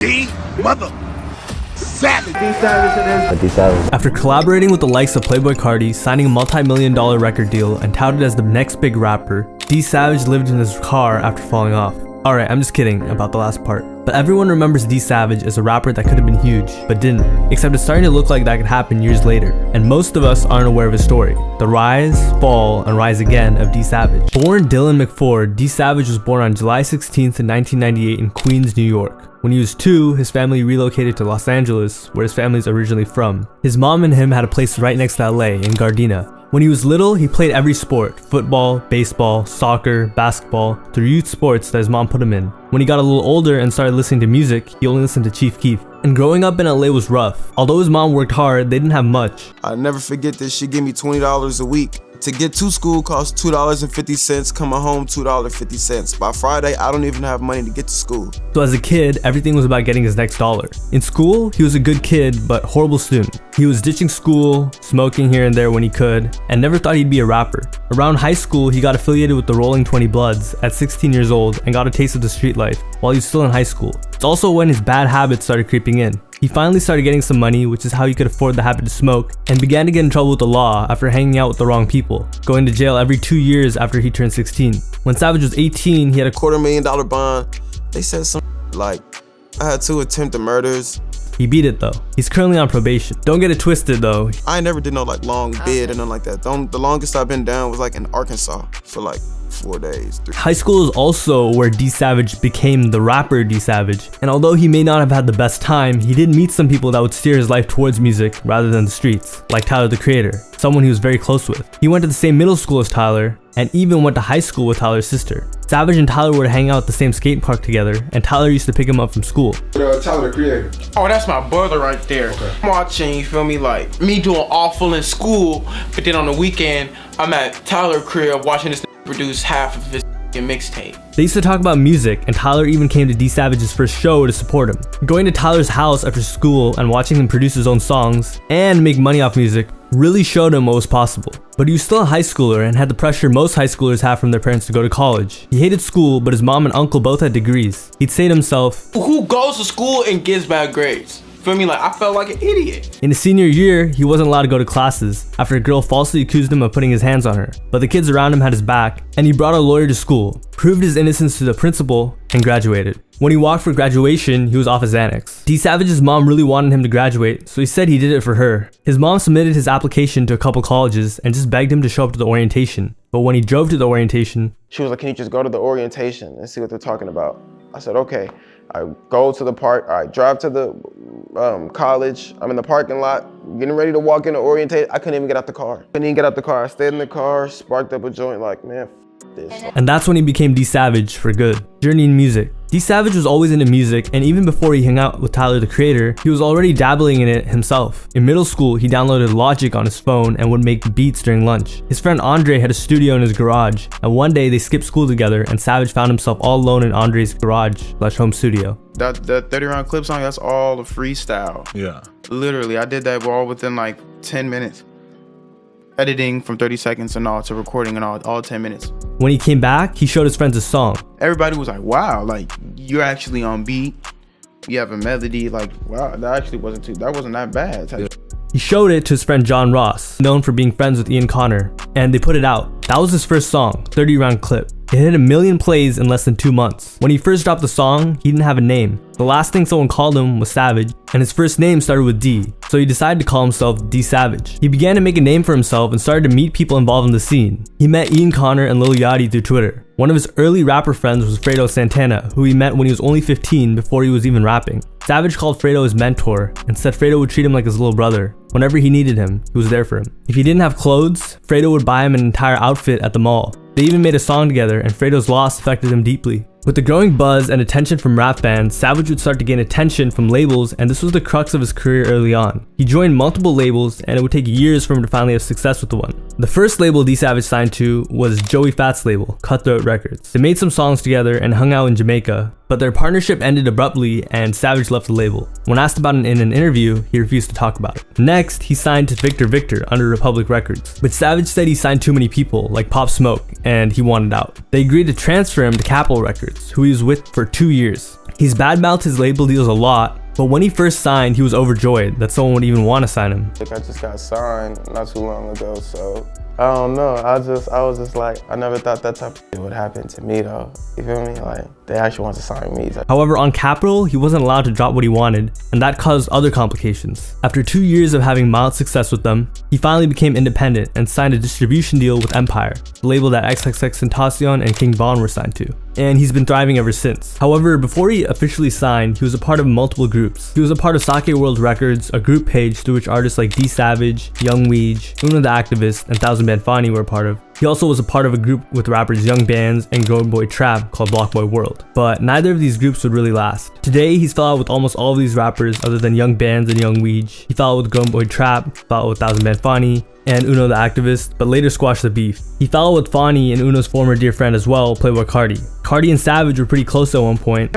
D mother savage. After collaborating with the likes of Playboi Carti, signing a multi-million-dollar record deal, and touted as the next big rapper, D Savage lived in his car after falling off. Alright, I'm just kidding about the last part. But everyone remembers D Savage as a rapper that could have been huge, but didn't. Except it's starting to look like that could happen years later. And most of us aren't aware of his story. The rise, fall, and rise again of D Savage. Born Dylan McFord, D Savage was born on July 16th in 1998 in Queens, New York. When he was 2, his family relocated to Los Angeles, where his family is originally from. His mom and him had a place right next to LA, in Gardena. When he was little, he played every sport: football, baseball, soccer, basketball, through youth sports that his mom put him in. When he got a little older and started listening to music, he only listened to Chief Keef. And growing up in LA was rough. Although his mom worked hard, they didn't have much. I'll never forget this. She gave me $20 a week. To get to school cost $2.50, coming home $2.50. By Friday, I don't even have money to get to school. So as a kid, everything was about getting his next dollar. In school, he was a good kid, but horrible student. He was ditching school, smoking here and there when he could, and never thought he'd be a rapper. Around high school, he got affiliated with the Rolling 20 Bloods at 16 years old and got a taste of the street life while he was still in high school. It's also when his bad habits started creeping in. He finally started getting some money, which is how he could afford the habit to smoke, and began to get in trouble with the law after hanging out with the wrong people, going to jail every 2 years after he turned 16. When Savage was 18, he had a $250,000 bond. They said some like I had 2 attempted murders. He beat it though. He's currently on probation. Don't get it twisted though. I never did no like long bid or nothing like that. The longest I've been down was like in Arkansas for like 4 days. High school is also where D Savage became the rapper D Savage, and although he may not have had the best time, he did meet some people that would steer his life towards music rather than the streets, like Tyler the Creator, someone he was very close with. He went to the same middle school as Tyler, and even went to high school with Tyler's sister. Savage and Tyler would hang out at the same skate park together, and Tyler used to pick him up from school. Tyler the Creator. Oh, that's my brother right there. Okay. I'm watching, you feel me, like me doing awful in school, but then on the weekend, I'm at Tyler crib watching this produce half of his mixtape. They used to talk about music, and Tyler even came to D Savage's first show to support him. Going to Tyler's house after school and watching him produce his own songs and make money off music really showed him what was possible. But he was still a high schooler and had the pressure most high schoolers have from their parents to go to college. He hated school, but his mom and uncle both had degrees. He'd say to himself, who goes to school and gets bad grades? Feel me? Like, I felt like an idiot. In his senior year, he wasn't allowed to go to classes after a girl falsely accused him of putting his hands on her. But the kids around him had his back, and he brought a lawyer to school, proved his innocence to the principal, and graduated. When he walked for graduation, he was off his Xanax. D Savage's mom really wanted him to graduate, so he said he did it for her. His mom submitted his application to a couple colleges and just begged him to show up to the orientation. But when he drove to the orientation, she was like, can you just go to the orientation and see what they're talking about? I said, okay. I go to the park, I drive to the college, I'm in the parking lot, getting ready to walk in to orientate. I couldn't even get out the car. I stayed in the car, sparked up a joint like, man, this. And that's when he became D Savage for good. Journey in music. D Savage was always into music, and even before he hung out with Tyler the Creator, he was already dabbling in it himself. In middle school, he downloaded Logic on his phone and would make beats during lunch. His friend Andre had a studio in his garage, and one day they skipped school together and Savage found himself all alone in Andre's garage/home studio. That 30-round clip song, that's all the freestyle. Yeah. Literally, I did that all within like 10 minutes. Editing from 30 seconds and all to recording and all 10 minutes. When he came back, he showed his friends his song. Everybody was like, wow, like you're actually on beat. You have a melody, like, wow, that wasn't that bad. He showed it to his friend John Ross, known for being friends with Ian Connor, and they put it out. That was his first song, 30-round clip. It hit 1 million plays in less than 2 months. When he first dropped the song, he didn't have a name. The last thing someone called him was Savage, and his first name started with D, so he decided to call himself D Savage. He began to make a name for himself and started to meet people involved in the scene. He met Ian Connor and Lil Yachty through Twitter. One of his early rapper friends was Fredo Santana, who he met when he was only 15 before he was even rapping. Savage called Fredo his mentor and said Fredo would treat him like his little brother. Whenever he needed him, he was there for him. If he didn't have clothes, Fredo would buy him an entire outfit at the mall. They even made a song together, and Fredo's loss affected him deeply. With the growing buzz and attention from rap bands, Savage would start to gain attention from labels, and this was the crux of his career early on. He joined multiple labels, and it would take years for him to finally have success with one. The first label D Savage signed to was Joey Fat's label, Cutthroat Records. They made some songs together and hung out in Jamaica, but their partnership ended abruptly and Savage left the label. When asked about it in an interview, he refused to talk about it. Next, he signed to Victor Victor under Republic Records, but Savage said he signed too many people, like Pop Smoke, and he wanted out. They agreed to transfer him to Capitol Records, who he was with for 2 years. He's badmouthed his label deals a lot, but when he first signed, he was overjoyed that someone would even want to sign him. Like, I just got signed not too long ago, so I don't know. I was just like, I never thought that type of shit would happen to me though. You feel me? Like, they actually want to sign me. However, on Capitol, he wasn't allowed to drop what he wanted, and that caused other complications. After 2 years of having mild success with them, he finally became independent and signed a distribution deal with Empire, the label that XXXTentacion and King Von were signed to. And he's been thriving ever since. However, before he officially signed, he was a part of multiple groups. He was a part of Sake World Records, a group page through which artists like D Savage, Young Weege, Uno the Activist, and Thousand Band Fani were a part of. He also was a part of a group with rappers Young Bands and Growing Boy Trap called Blockboy World. But neither of these groups would really last. Today, he's fell out with almost all of these rappers other than Young Bands and Young Weege. He fell out with Growing Boy Trap, fell out with Thousand Band Fani, and Uno the Activist, but later squashed the beef. He fell out with Fani and Uno's former dear friend as well, Playboy Carti. Carti and Savage were pretty close at one point.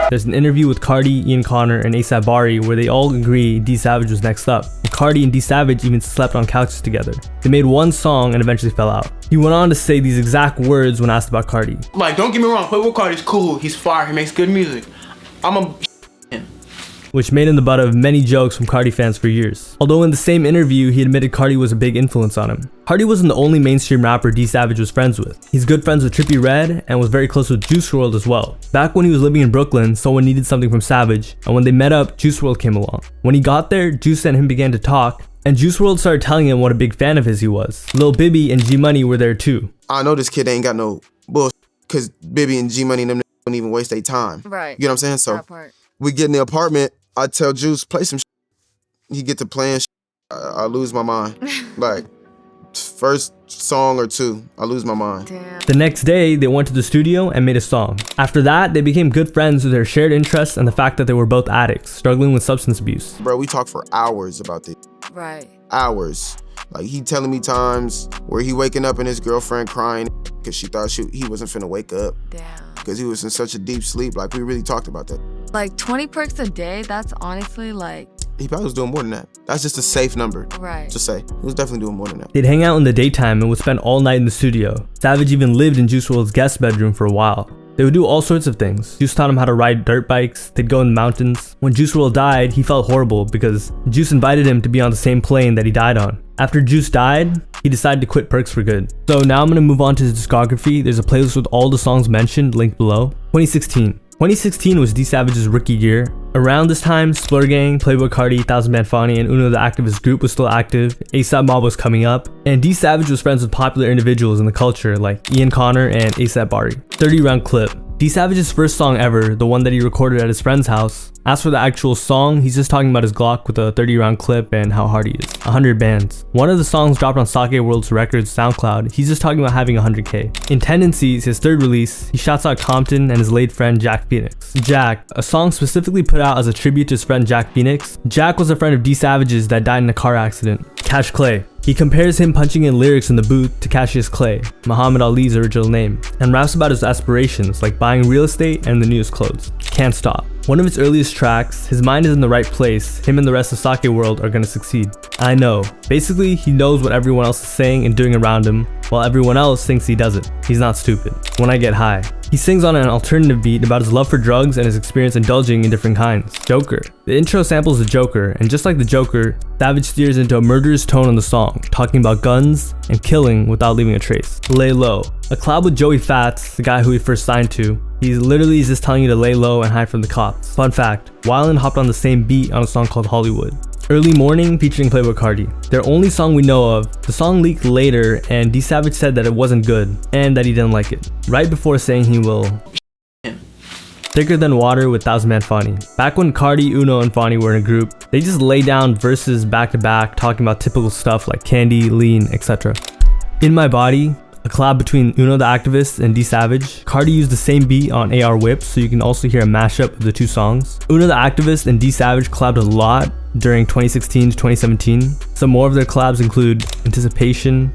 There's an interview with Carti, Ian Connor, and A$AP Bari where they all agree D Savage was next up. And Carti and D Savage even slept on couches together. They made one song and eventually fell out. He went on to say these exact words when asked about Carti. Like, don't get me wrong, Playboy Carti's cool, he's fire, he makes good music. Which made him the butt of many jokes from Carti fans for years. Although in the same interview, he admitted Carti was a big influence on him. Carti wasn't the only mainstream rapper D Savage was friends with. He's good friends with Trippie Redd and was very close with Juice WRLD as well. Back when he was living in Brooklyn, someone needed something from Savage, and when they met up, Juice WRLD came along. When he got there, Juice and him began to talk, and Juice WRLD started telling him what a big fan of his he was. Lil Bibby and G Money were there too. I know this kid ain't got no bullshit, cause Bibby and G Money and them don't even waste their time. Right. You know what I'm saying? So we get in the apartment, I tell Juice, play some shit. He get to playing shit. I lose my mind. Like, first song or two, I lose my mind. Damn. The next day, they went to the studio and made a song. After that, they became good friends with their shared interests and the fact that they were both addicts, struggling with substance abuse. Bro, we talked for hours about this. Right. Hours. Like, he telling me times where he waking up and his girlfriend crying because she thought he wasn't finna wake up. Damn. Because he was in such a deep sleep. Like, we really talked about that. Like 20 perks a day, that's honestly like... He probably was doing more than that. That's just a safe number. Right. Just say. He was definitely doing more than that. They'd hang out in the daytime and would spend all night in the studio. Savage even lived in Juice WRLD's guest bedroom for a while. They would do all sorts of things. Juice taught him how to ride dirt bikes, they'd go in the mountains. When Juice WRLD died, he felt horrible because Juice invited him to be on the same plane that he died on. After Juice died, he decided to quit Perks for good. So now I'm gonna move on to his discography. There's a playlist with all the songs mentioned, linked below. 2016 was D Savage's rookie year. Around this time, Splur Gang, Playboy Carti, Thousand Band Fani, and Uno the Activist group was still active, A$AP Mob was coming up, and D Savage was friends with popular individuals in the culture like Ian Connor and A$AP Bari. 30 round clip. D Savage's first song ever, the one that he recorded at his friend's house. As for the actual song, he's just talking about his Glock with a 30 round clip and how hard he is. 100 bands. One of the songs dropped on Sake World Records SoundCloud, he's just talking about having 100K. In Tendencies, his third release, he shouts out Compton and his late friend Jack Phoenix. Jack, a song specifically put out as a tribute to his friend Jack Phoenix. Jack was a friend of D Savage's that died in a car accident. Cash Clay. He compares him punching in lyrics in the booth to Cassius Clay, Muhammad Ali's original name, and raps about his aspirations like buying real estate and the newest clothes. Can't Stop. One of his earliest tracks, his mind is in the right place, him and the rest of Sake World are gonna succeed. I know. Basically, he knows what everyone else is saying and doing around him, while everyone else thinks he doesn't. He's not stupid. When I Get High. He sings on an alternative beat about his love for drugs and his experience indulging in different kinds. Joker. The intro samples the Joker, and just like the Joker, Savage steers into a murderous tone on the song, talking about guns and killing without leaving a trace. Lay Low. A collab with Joey Fats, the guy who he first signed to. He literally is just telling you to lay low and hide from the cops. Fun fact, Wylan hopped on the same beat on a song called Hollywood. Early Morning featuring Playboy Carti. Their only song we know of. The song leaked later and D Savage said that it wasn't good and that he didn't like it, right before saying he will. Thicker Than Water with Thousand Band Fani. Back when Carti, Uno, and Fani were in a group, they just lay down verses back to back talking about typical stuff like candy, lean, etc. In My Body, a collab between Uno the Activist and D Savage. Carti used the same beat on AR Whip, so you can also hear a mashup of the two songs. Uno the Activist and D Savage collabed a lot during 2016 to 2017. Some more of their collabs include Anticipation,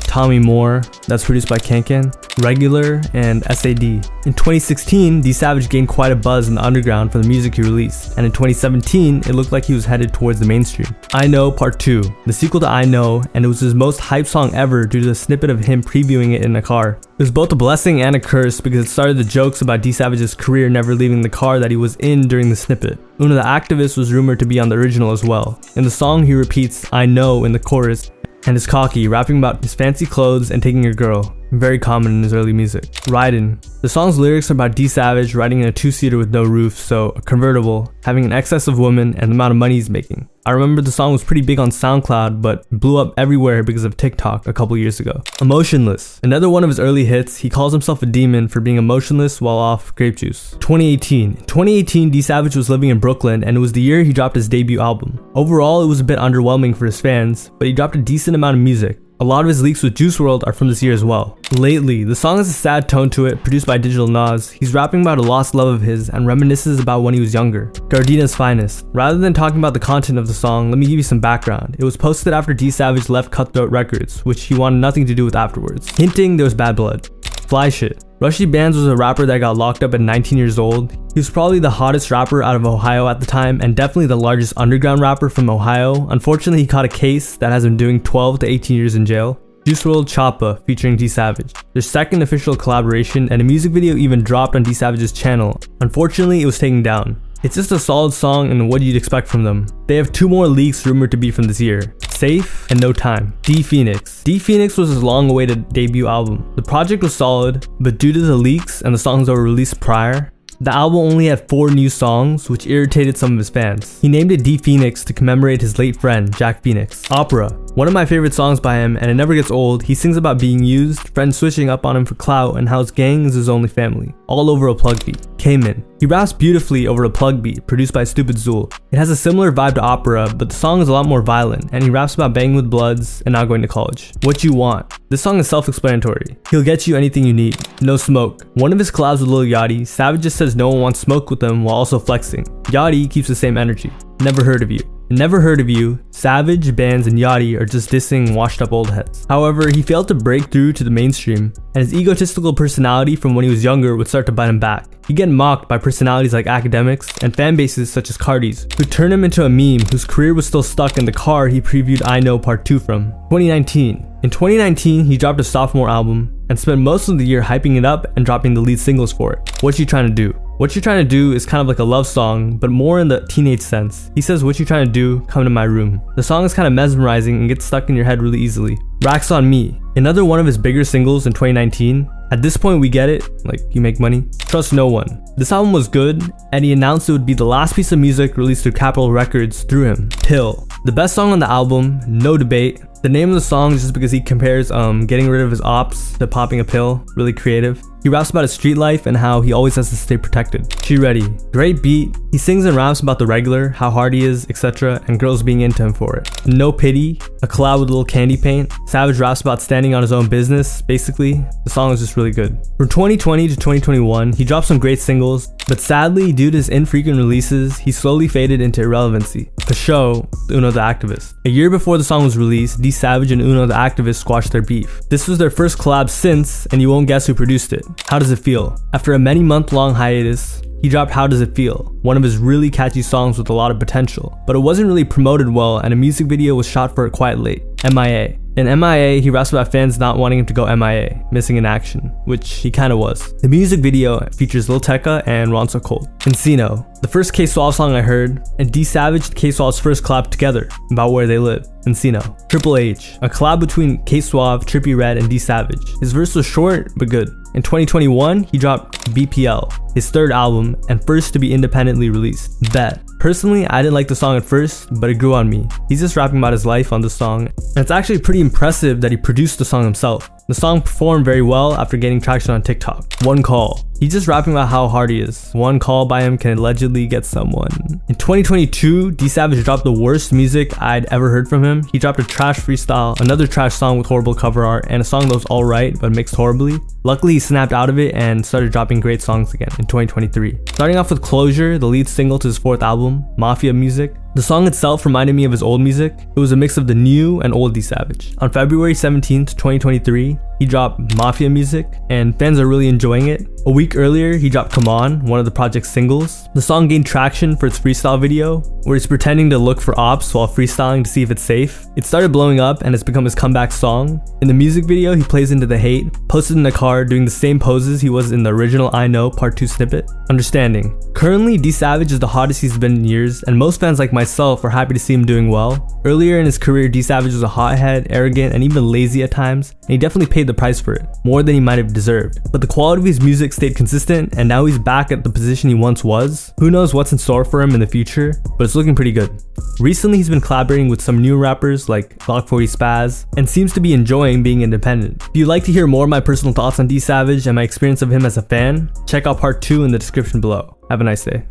Tommy Moore, that's produced by Kankan, Regular, and SAD. In 2016, D Savage gained quite a buzz in the underground for the music he released, and in 2017, it looked like he was headed towards the mainstream. I Know Part 2, the sequel to I Know, and it was his most hyped song ever due to the snippet of him previewing it in a car. It was both a blessing and a curse because it started the jokes about D Savage's career never leaving the car that he was in during the snippet. Uno the Activist was rumored to be on the original as well. In the song, he repeats "I know" in the chorus and is cocky, rapping about his fancy clothes and taking a girl. Very common in his early music. Ridin'. The song's lyrics are about D Savage riding in a two-seater with no roof, so a convertible, having an excess of women, and the amount of money he's making. I remember the song was pretty big on SoundCloud, but blew up everywhere because of TikTok a couple years ago. Emotionless. Another one of his early hits, he calls himself a demon for being emotionless while off grape juice. 2018. In 2018, D Savage was living in Brooklyn, and it was the year he dropped his debut album. Overall, it was a bit underwhelming for his fans, but he dropped a decent amount of music. A lot of his leaks with Juice WRLD are from this year as well. Lately, the song has a sad tone to it, produced by Digital Nas. He's rapping about a lost love of his and reminisces about when he was younger. Gardina's Finest. Rather than talking about the content of the song, let me give you some background. It was posted after D Savage left Cutthroat Records, which he wanted nothing to do with afterwards, hinting there was bad blood. Fly Shit. Rushy Bands was a rapper that got locked up at 19 years old. He was probably the hottest rapper out of Ohio at the time and definitely the largest underground rapper from Ohio. Unfortunately, he caught a case that has him doing 12 to 18 years in jail. Juice WRLD Choppa featuring D Savage. Their second official collaboration, and a music video even dropped on D Savage's channel. Unfortunately, it was taken down. It's just a solid song and what you'd expect from them. They have two more leaks rumored to be from this year. Safe and No Time. D Phoenix. D Phoenix was his long-awaited debut album. The project was solid, but due to the leaks and the songs that were released prior, the album only had 4 new songs, which irritated some of his fans. He named it D Phoenix to commemorate his late friend, Jack Phoenix. Opera. One of my favorite songs by him, and it never gets old. He sings about being used, friends switching up on him for clout, and how his gang is his only family. All over a plug beat. Cayman. He raps beautifully over a plug beat, produced by Stupid Zool. It has a similar vibe to Opera, but the song is a lot more violent, and he raps about banging with bloods and not going to college. What You Want. This song is self-explanatory. He'll get you anything you need. No Smoke. One of his collabs with Lil Yachty, Savage just says no one wants smoke with him while also flexing. Yachty keeps the same energy. Never Heard of You. Never Heard of You, Savage, Bands, and Yachty are just dissing washed up old heads. However, he failed to break through to the mainstream, and his egotistical personality from when he was younger would start to bite him back. He'd get mocked by personalities like academics and fan bases such as Cardi's, who turned him into a meme whose career was still stuck in the car he previewed I Know Part 2 from. 2019. In 2019, he dropped a sophomore album and spent most of the year hyping it up and dropping the lead singles for it. What You Tryna Do? What You Tryna Do is kind of like a love song, but more in the teenage sense. He says, "What you tryna do? Come to my room." The song is kind of mesmerizing and gets stuck in your head really easily. Racks on Me. Another one of his bigger singles in 2019. At this point we get it, like you make money. Trust No One. This album was good, and he announced it would be the last piece of music released through Capitol Records through him. Pill. The best song on the album, no debate. The name of the song is just because he compares getting rid of his ops to popping a pill. Really creative. He raps about his street life and how he always has to stay protected. She Ready. Great beat. He sings and raps about the regular, how hard he is, etc. and girls being into him for it. No Pity. A collab with Lil Candy Paint. Savage raps about standing on his own business, basically. The song is just really good. From 2020 to 2021, he dropped some great singles, but sadly, due to his infrequent releases, he slowly faded into irrelevancy. The Show, Uno the Activist. A year before the song was released, D Savage and Uno the Activist squashed their beef. This was their first collab since, and you won't guess who produced it. How Does It Feel? After a many month-long hiatus, he dropped How Does It Feel, one of his really catchy songs with a lot of potential, but it wasn't really promoted well and a music video was shot for it quite late. MIA. In MIA, he raps about fans not wanting him to go MIA, missing in action, which he kinda was. The music video features Lil Tecca and Ron So Cold. Encino. The first K-Swav song I heard, and D Savage and K-Swav's first collab together, about where they live. Encino. Triple H. A collab between K-Swav, Trippie Redd, and D Savage. His verse was short, but good. In 2021, he dropped BPL, his third album, and first to be independently released. Bet. Personally, I didn't like the song at first, but it grew on me. He's just rapping about his life on the song, and it's actually pretty impressive that he produced the song himself. The song performed very well after getting traction on TikTok. One Call. He's just rapping about how hard he is. One call by him can allegedly get someone. In 2022, D Savage dropped the worst music I'd ever heard from him. He dropped a trash freestyle, another trash song with horrible cover art, and a song that was alright but mixed horribly. Luckily, he snapped out of it and started dropping great songs again in 2023. Starting off with Closure, the lead single to his fourth album, Mafia Music. The song itself reminded me of his old music. It was a mix of the new and old D Savage. On February 17th, 2023, he dropped Mafia Music, and fans are really enjoying it. A week earlier, he dropped Come On, one of the project's singles. The song gained traction for its freestyle video, where he's pretending to look for ops while freestyling to see if it's safe. It started blowing up and it's become his comeback song. In the music video, he plays into the hate, posted in a car doing the same poses he was in the original I Know Part 2 snippet. Understanding. Currently, D Savage is the hottest he's been in years, and most fans like myself are happy to see him doing well. Earlier in his career, D Savage was a hothead, arrogant, and even lazy at times, and he definitely paid the price for it, more than he might have deserved. But the quality of his music stayed consistent, and now he's back at the position he once was. Who knows what's in store for him in the future, but it's looking pretty good. Recently, he's been collaborating with some new rappers like Glock 40 Spaz, and seems to be enjoying being independent. If you'd like to hear more of my personal thoughts on D Savage and my experience of him as a fan, check out part 2 in the description below. Have a nice day.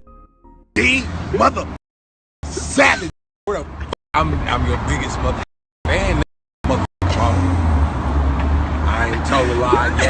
D mother savage. I'm your biggest mother fan. Mother, I ain't told a lie yet.